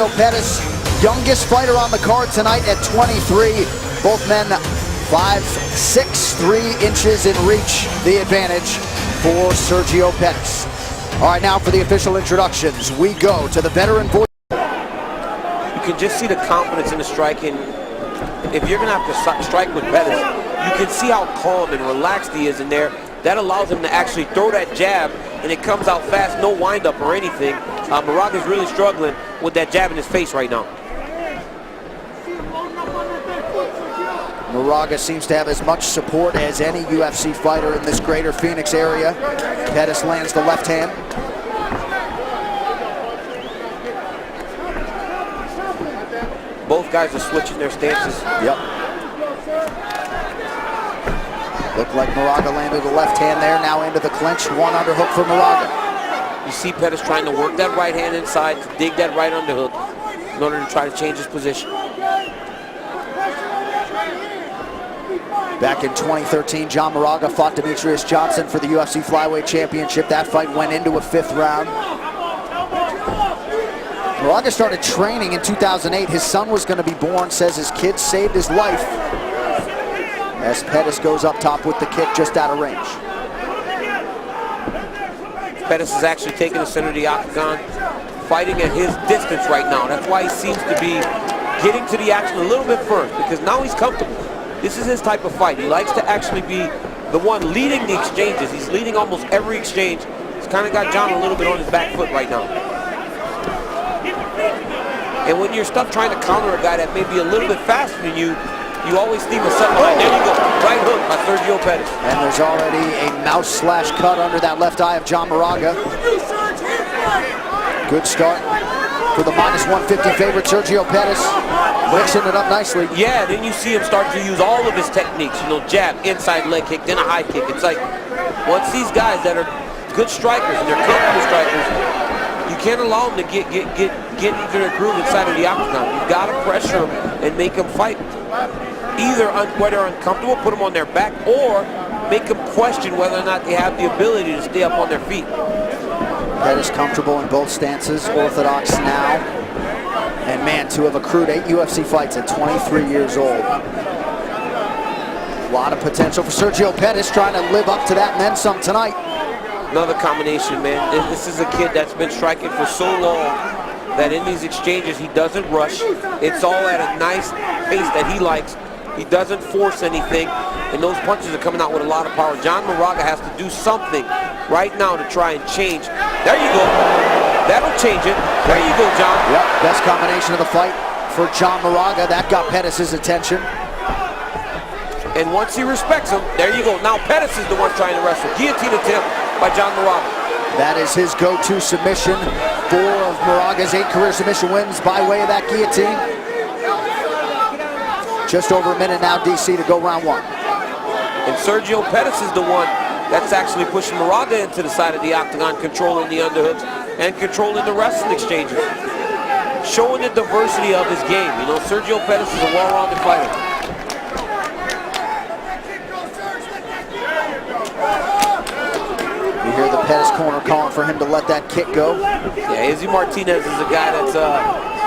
Sergio Pettis, youngest fighter on the card tonight at 23. Both men 5'6", 3 inches in reach. The advantage for Sergio Pettis. All right, now for the official introductions, we go to the veteran voice. You can just see the confidence in the striking. If you're going to have to strike with Pettis, you can see how calm and relaxed he is in there. That allows him to actually throw that jab, and it comes out fast, no windup or anything. Moraga's really struggling with that jab in his face right now. Moraga seems to have as much support as any UFC fighter in this greater Phoenix area. Pettis lands the left hand. Both guys are switching their stances. Yep. Looked like Moraga landed the left hand there, now into the clinch. One underhook for Moraga. You see Pettis trying to work that right hand inside to dig that right underhook in order to try to change his position. Back in 2013, John Moraga fought Demetrius Johnson for the UFC Flyweight Championship. That fight went into a 5th round. Moraga started training in 2008. His son was going to be born, says his kid saved his life. As Pettis goes up top with the kick just out of range. Pettis is actually taking the center of the octagon, fighting at his distance right now. That's why he seems to be getting to the action a little bit first, because now he's comfortable. This is his type of fight. He likes to actually be the one leading the exchanges. He's leading almost every exchange. He's kind of got John a little bit on his back foot right now. And when you're stuck trying to counter a guy that may be a little bit faster than you, you always leave a set line. There you go. Right hook by Sergio Pettis. And there's already a mouse/cut under that left eye of John Moraga. Good start for the -150 favorite Sergio Pettis. Mixing it up nicely. Yeah, then you see him start to use all of his techniques. You know, jab, inside leg kick, then a high kick. It's like, once these guys that are good strikers and they're comfortable strikers, you can't allow them to get into their groove inside of the octagon. You've got to pressure them and make them fight. Either whether they're uncomfortable, put them on their back, or make them question whether or not they have the ability to stay up on their feet. Pettis comfortable in both stances, orthodox now. And man, to have accrued 8 UFC fights at 23 years old. A lot of potential for Sergio Pettis, trying to live up to that and then some tonight. Another combination, man. This is a kid that's been striking for so long that in these exchanges he doesn't rush. It's all at a nice pace that he likes. He doesn't force anything, and those punches are coming out with a lot of power. John Moraga has to do something right now to try and change. There you go. That'll change it. There you go, John. Yep, best combination of the fight for John Moraga. That got Pettis' attention. And once he respects him, there you go. Now Pettis is the one trying to wrestle. Guillotine attempt by John Moraga. That is his go-to submission. 4 of Moraga's 8 career submission wins by way of that guillotine. Just over a minute now, DC, to go round 1. And Sergio Pettis is the one that's actually pushing Moraga into the side of the octagon, controlling the underhooks and controlling the wrestling exchanges. Showing the diversity of his game. You know, Sergio Pettis is a well-rounded fighter. You hear the Pettis corner calling for him to let that kick go. Yeah, Izzy Martinez is a guy that's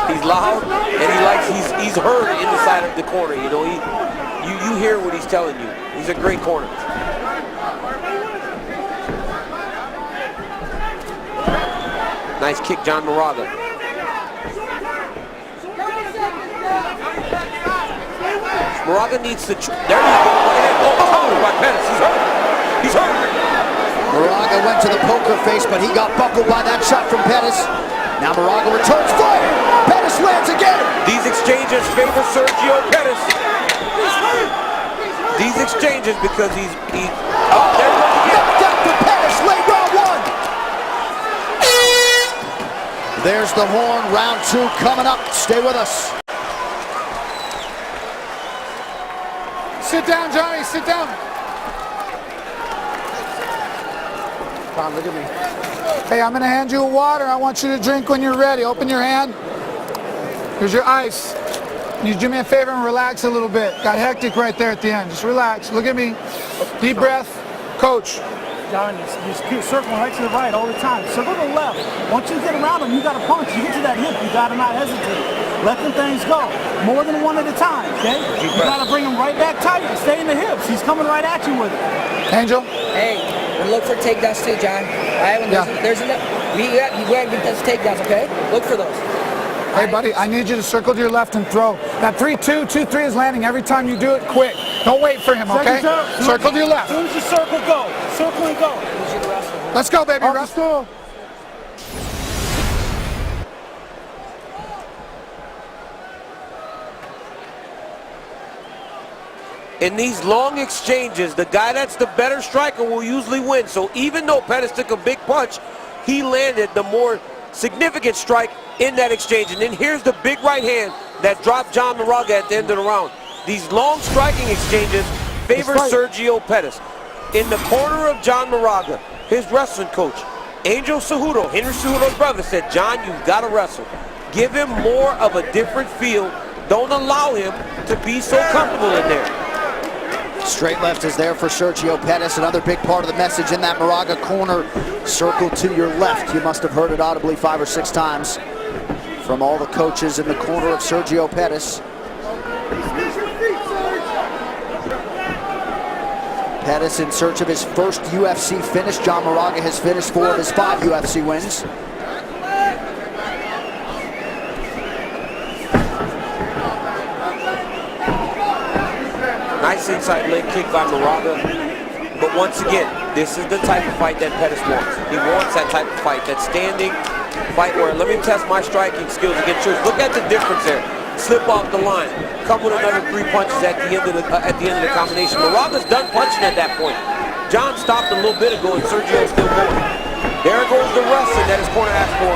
he's loud and he's heard inside of the corner. You know, you hear what he's telling you. He's a great corner. Nice kick, John Moraga. Moraga needs to. There you go. Oh, by Pettis. He's hurt. He's hurt. Moraga went to the poker face, but he got buckled by that shot from Pettis. Now Moraga returns fire. Pettis lands again. These exchanges favor Sergio Pettis. These exchanges because he's oh, there he goes again. Knocked out for Pettis, late round 1. There's the horn, round 2 coming up. Stay with us. Sit down, Johnny, sit down. Tom, look at me. Hey, I'm gonna hand you a water. I want you to drink when you're ready. Open your hand. Here's your ice. You do me a favor and relax a little bit. Got hectic right there at the end. Just relax. Look at me. Deep breath. Coach, John. Just keep circling right to the right all the time. Circle to the left. Once you get around him, you got to punch. You get to that hip, you got to not hesitate. Let them things go. More than one at a time, okay? You got to bring him right back tight and stay in the hips. He's coming right at you with it. Angel? Hey, and look for takedowns too, John. All right, when there's enough, you gotta get those takedowns, okay? Look for those. Hey, buddy, I need you to circle to your left and throw. That 3-2, 2-3 is landing. Every time you do it, quick. Don't wait for him, okay? Circle to your left. As soon as you circle, go. Circle and go. Let's go, baby. Let's go. In these long exchanges, the guy that's the better striker will usually win. So even though Pettis took a big punch, he landed the more significant strike in that exchange. And then here's the big right hand that dropped John Moraga at the end of the round. These long striking exchanges favor Sergio Pettis. In the corner of John Moraga, his wrestling coach, Angel Cejudo, Henry Cejudo's brother, said, John, you've got to wrestle. Give him more of a different feel. Don't allow him to be so comfortable in there. Straight left is there for Sergio Pettis. Another big part of the message in that Moraga corner. Circle to your left. You must have heard it audibly 5 or 6 times from all the coaches in the corner of Sergio Pettis. Pettis in search of his first UFC finish. John Moraga has finished 4 of his 5 UFC wins. Nice inside leg kick by Moraga. But once again, this is the type of fight that Pettis wants. He wants that type of fight, that standing fight where let me test my striking skills against yours. Look at the difference there. Slip off the line. Come with another 3 punches at the end of the combination. Moraga's done punching at that point. John stopped a little bit ago and Sergio's still going. There goes the wrestling that his corner asked for.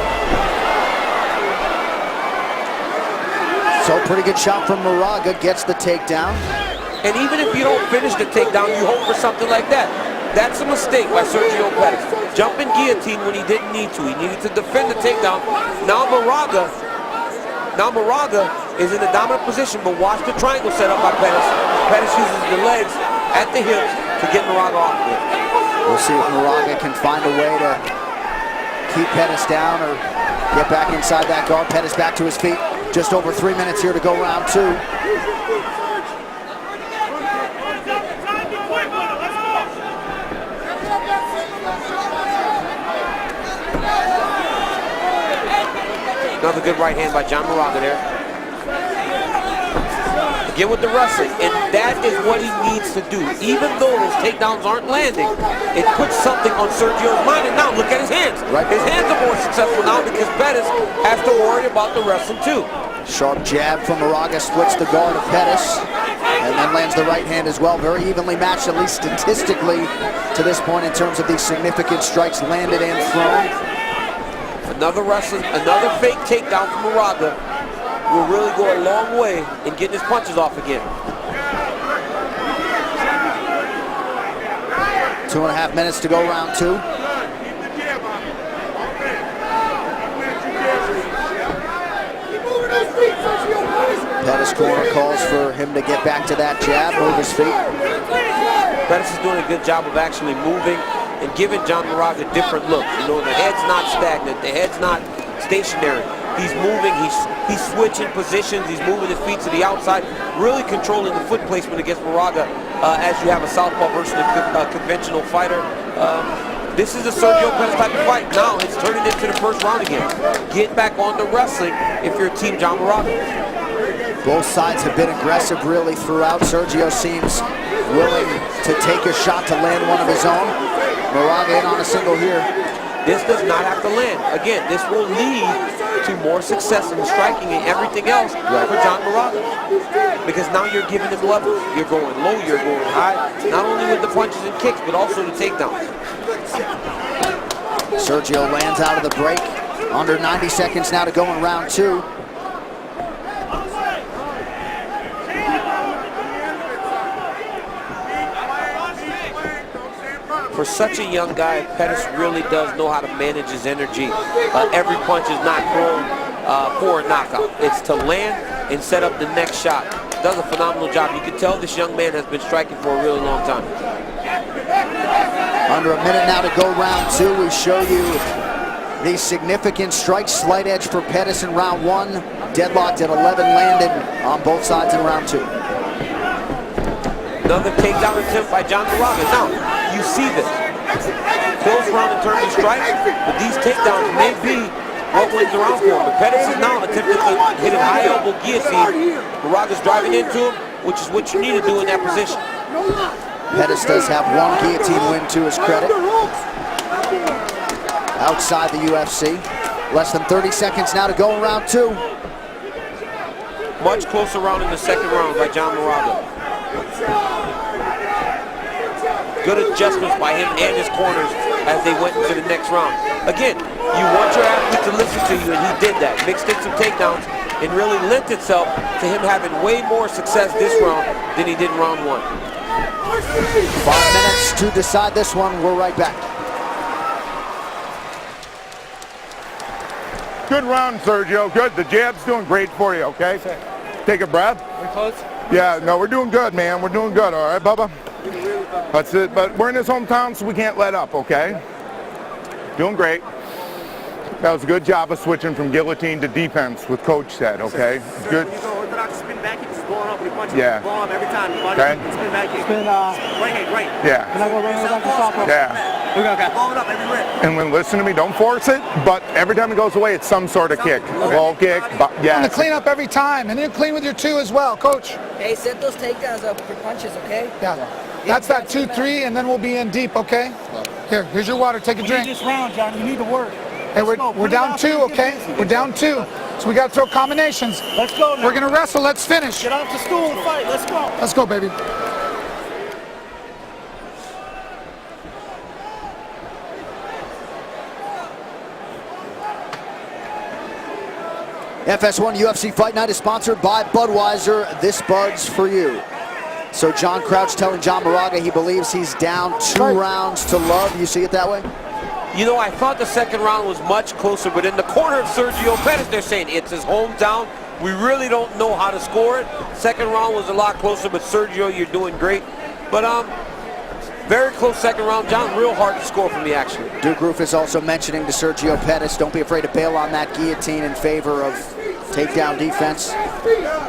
So pretty good shot from Moraga, gets the takedown. And even if you don't finish the takedown, you hope for something like that. That's a mistake by Sergio Pettis. Jumping guillotine when he didn't need to. He needed to defend the takedown. Now Moraga is in the dominant position, but watch the triangle set up by Pettis. Pettis uses the legs at the hips to get Moraga off of it. We'll see if Moraga can find a way to keep Pettis down or get back inside that guard. Pettis back to his feet. Just over 3 minutes here to go round 2. Another good right hand by John Moraga there. Again with the wrestling, and that is what he needs to do. Even though his takedowns aren't landing, it puts something on Sergio's mind. And now look at his hands. His hands are more successful now because Pettis has to worry about the wrestling too. Sharp jab from Moraga, splits the guard of Pettis, and then lands the right hand as well. Very evenly matched, at least statistically, to this point in terms of these significant strikes landed and thrown. Another wrestling, another fake takedown from Moraga will really go a long way in getting his punches off again. 2.5 minutes to go round 2. Pettis corner calls for him to get back to that jab, move his feet. Pettis is doing a good job of actually moving and giving John Moraga different looks. You know, the head's not stagnant, the head's not stationary. He's moving, he's switching positions, he's moving his feet to the outside, really controlling the foot placement against Moraga as you have a southpaw versus a conventional fighter. This is a Sergio Pettis type of fight. Now it's turning into the first round again. Get back on the wrestling if you're Team John Moraga. Both sides have been aggressive really throughout. Sergio seems willing to take a shot to land one of his own. Moraga in on a single here. This does not have to land. Again, this will lead to more success in striking and everything else for John Moraga. Because now you're giving him levels. You're going low, you're going high. Not only with the punches and kicks, but also the takedowns. Sergio lands out of the break. Under 90 seconds now to go in round 2. For such a young guy, Pettis really does know how to manage his energy. Every punch is not thrown for a knockout. It's to land and set up the next shot. Does a phenomenal job. You can tell this young man has been striking for a really long time. Under a minute now to go round 2. We show you the significant strikes. Slight edge for Pettis in round 1. Deadlocked at 11 landed on both sides in round 2. Another takedown attempt by John Moraga. Now, you see this. Close round in terms of strikes, but these takedowns may be what wins the round for him. But Pettis is now attempting to hit a high elbow guillotine. Moraga's driving into him, which is what you need to do in that position. Pettis does have 1 guillotine win to his credit. Outside the UFC. Less than 30 seconds now to go in round 2. Much closer round in the second round by John Moraga. Good adjustments by him and his corners as they went into the next round. Again, you want your athlete to listen to you, and he did that. Mixed in some takedowns and really lent itself to him having way more success this round than he did in round 1. 5 minutes to decide this one. We're right back. Good round, Sergio. Good. The jab's doing great for you, okay? Take a breath. We're close. Yeah, no, we're doing good, man. We're doing good, all right, Bubba? That's it. But we're in his hometown, so we can't let up, okay? Doing great. That was a good job of switching from guillotine to defense, what Coach said, okay? Good. Yeah. Okay. Yeah. Yeah. And when listen to me, don't force it, but every time it goes away, it's some sort of kick. Ball kick, yeah. And clean up every time, and then clean with your 2 as well, Coach. Hey, set those takedowns up for punches, okay? Yeah. That's that 2-3, and then we'll be in deep, okay? Here's your water. Take a drink. This round, John, you need to work. Hey, we're down 2, okay? We're down 2. So we got to throw combinations. Let's go now. We're going to wrestle. Let's finish. Get off the stool and fight. Let's go. Let's go, baby. FS1 UFC Fight Night is sponsored by Budweiser. This Bud's for you. So John Crouch telling John Moraga he believes he's down 2 rounds to love. You see it that way? You know, I thought the second round was much closer, but in the corner of Sergio Pettis, they're saying it's his hometown. We really don't know how to score it. Second round was a lot closer, but Sergio, you're doing great. But very close second round. John, real hard to score for me, actually. Duke Roufus also mentioning to Sergio Pettis, don't be afraid to bail on that guillotine in favor of takedown defense.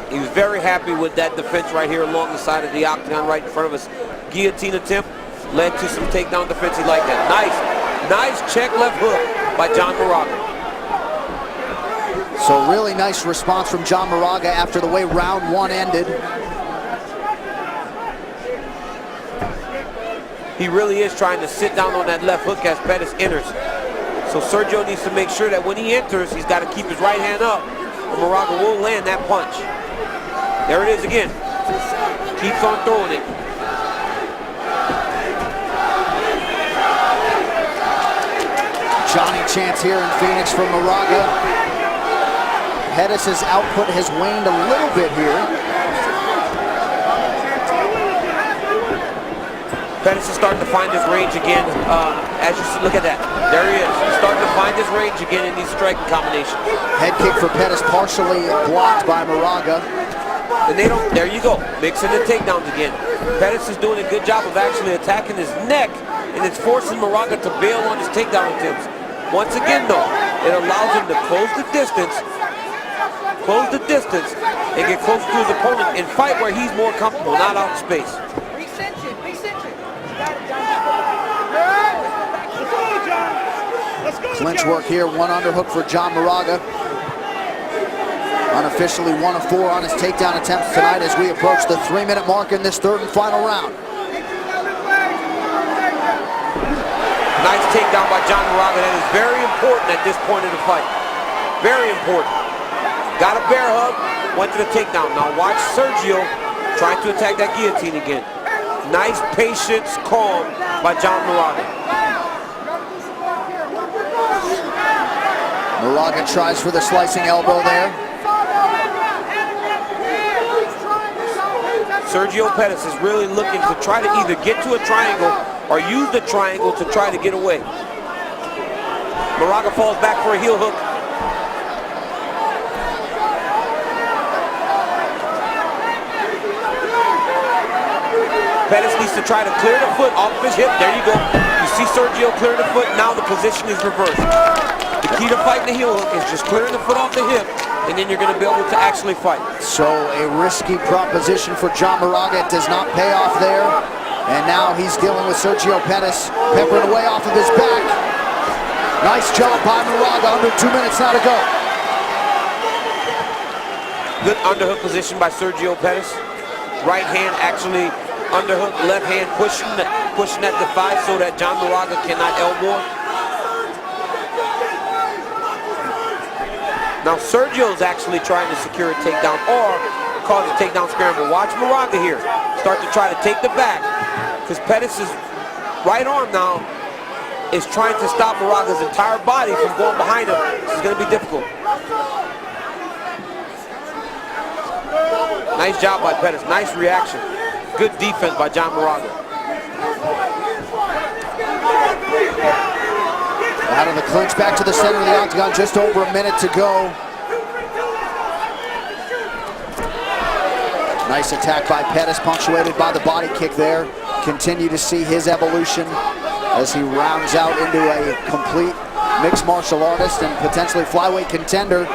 He was very happy with that defense right here along the side of the octagon, right in front of us. Guillotine attempt led to some takedown defense. He liked that. Nice check left hook by John Moraga. So really nice response from John Moraga after the way round 1 ended. He really is trying to sit down on that left hook as Pettis enters. So Sergio needs to make sure that when he enters, he's got to keep his right hand up, or Moraga will land that punch. There it is again. Keeps on throwing it. Johnny chance here in Phoenix from Moraga. Pettis' output has waned a little bit here. Pettis is starting to find his range again. As you see, look at that. There he is. He's starting to find his range again in these striking combinations. Head kick for Pettis, partially blocked by Moraga. And they don't, there you go, mixing the takedowns again. Pettis is doing a good job of actually attacking his neck, and it's forcing Moraga to bail on his takedown attempts. Once again though, it allows him to close the distance, and get close to his opponent and fight where he's more comfortable, not out in space. Recinch it. Clinch work here, 1 underhook for John Moraga. Unofficially 1 of 4 on his takedown attempts tonight as we approach the 3-minute mark in this 3rd and final round. Nice takedown by John Moraga. That is very important at this point in the fight. Very important. Got a bear hug, went to the takedown. Now watch Sergio trying to attack that guillotine again. Nice patience, calm by John Moraga. Moraga tries for the slicing elbow there. Sergio Pettis is really looking to try to either get to a triangle or use the triangle to try to get away. Moraga falls back for a heel hook. Pettis needs to try to clear the foot off of his hip. There you go. You see Sergio clear the foot, now the position is reversed. The key to fighting the heel hook is just clearing the foot off the hip, and then you're going to be able to actually fight. So a risky proposition for John Moraga. It does not pay off there. And now he's dealing with Sergio Pettis, peppering away off of his back. Nice job by Moraga, under 2 minutes now to go. Good underhook position by Sergio Pettis. Right hand actually underhook, left hand pushing at the thigh so that John Moraga cannot elbow. Now Sergio's actually trying to secure a takedown or cause a takedown scramble. Watch Moraga here start to try to take the back, because Pettis' right arm now is trying to stop Moraga's entire body from going behind him. This is going to be difficult. Nice job by Pettis. Nice reaction. Good defense by John Moraga. Out of the clinch, back to the center of the octagon, just over a minute to go. Nice attack by Pettis, punctuated by the body kick there. Continue to see his evolution as he rounds out into a complete mixed martial artist and potentially flyweight contender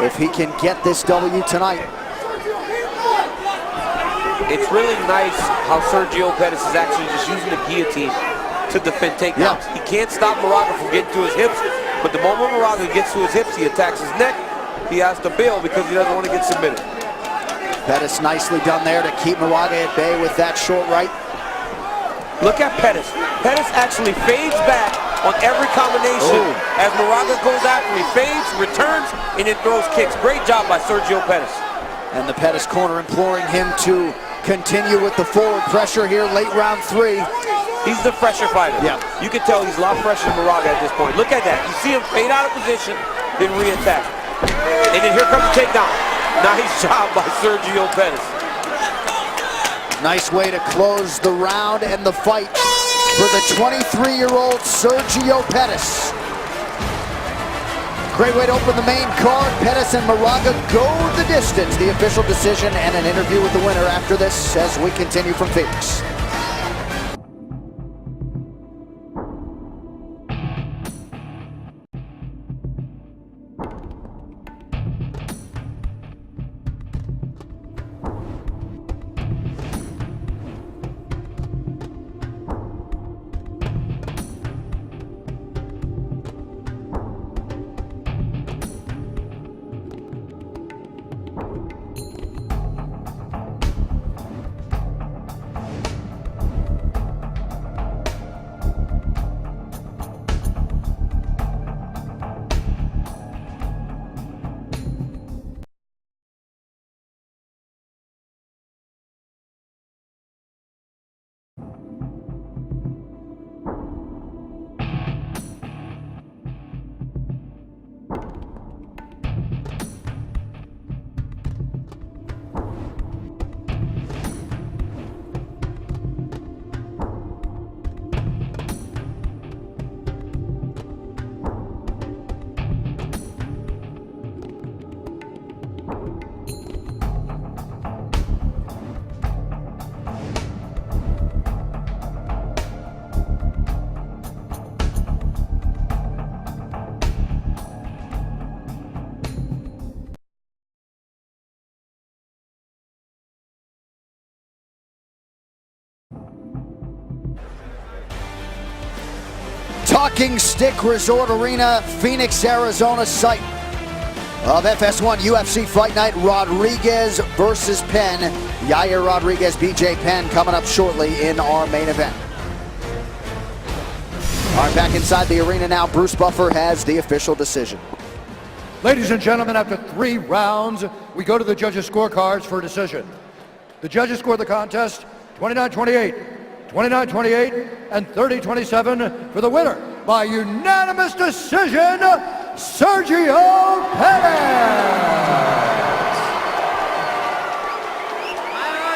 if he can get this W tonight. It's really nice how Sergio Pettis is actually just using the guillotine to defend takedowns. Yeah. He can't stop Moraga from getting to his hips, but the moment Moraga gets to his hips, he attacks his neck. He has to bail because he doesn't want to get submitted. Pettis nicely done there to keep Moraga at bay with that short right. Look at Pettis. Pettis actually fades back on every combination. As Moraga goes after him. He fades, returns, and then throws kicks. Great job by Sergio Pettis. And the Pettis corner imploring him to continue with the forward pressure here, late round 3. He's the fresher fighter. Yeah. You can tell he's a lot fresher than Moraga at this point. Look at that. You see him fade out of position, then re-attack. And then here comes the takedown. Nice job by Sergio Pettis. Nice way to close the round and the fight for the 23-year-old Sergio Pettis. Great way to open the main card. Pettis and Moraga go the distance. The official decision and an interview with the winner after this as we continue from Phoenix. Talking Stick Resort Arena, Phoenix, Arizona, site of FS1 UFC Fight Night. Rodriguez versus Penn. Yair Rodriguez, BJ Penn coming up shortly in our main event. All right, back inside the arena now. Bruce Buffer has the official decision. Ladies and gentlemen, after 3 rounds, we go to the judges' scorecards for a decision. The judges scored the contest 29-28. 29-28 and 30-27 for the winner by unanimous decision, Sergio Pettis.